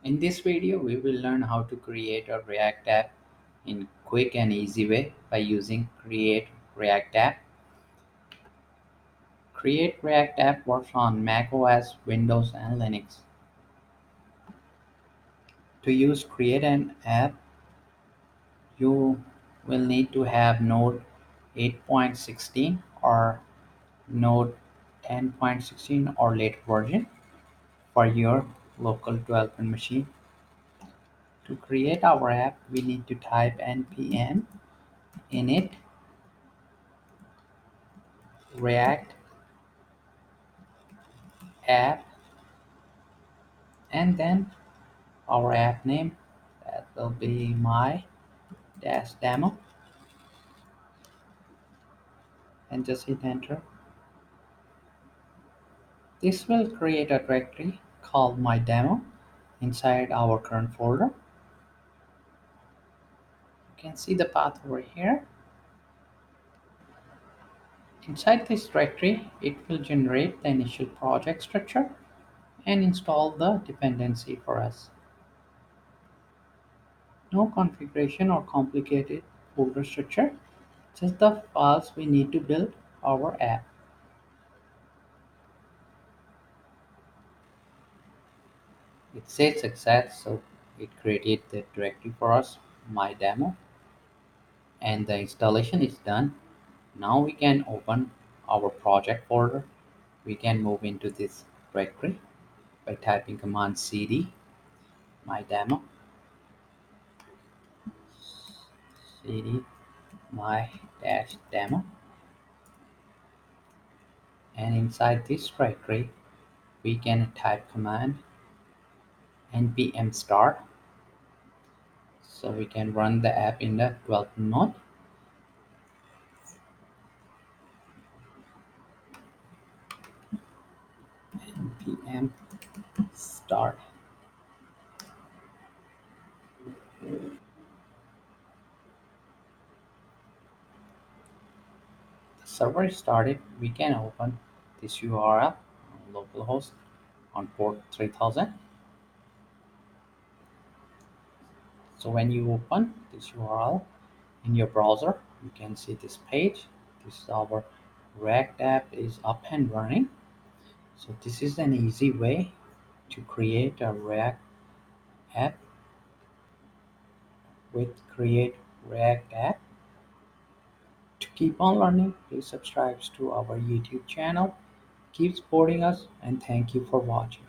In this video, we will learn how to create a React app in quick and easy way by using Create React App. Create React App works on Mac OS, Windows, and Linux. To use Create an app, you will need to have Node 8.16 or Node 10.16 or later version for your local development machine. To create our app, we need to type npm init react app and then our app name, that will be my dash demo, and just hit enter. This will create a directory called my demo inside our current folder. You can see the path over here. Inside this directory, it will generate the initial project structure and install the dependency for us. No configuration or complicated folder structure, just the files we need to build our app. It says success, so it created the directory for us, my demo, and the installation is done. Now we can open our project folder. We can move into this directory by typing command cd my demo, cd my dash demo, and inside this directory we can type command npm start, so we can run the app in the development mode. Npm start. The server is started. We can open this URL on localhost on port 3000. So when you open this URL in your browser, you can see this page. This is our React app is up and running. So this is an easy way to create a React app with Create React app. To keep on learning, please subscribe to our YouTube channel. Keep supporting us and thank you for watching.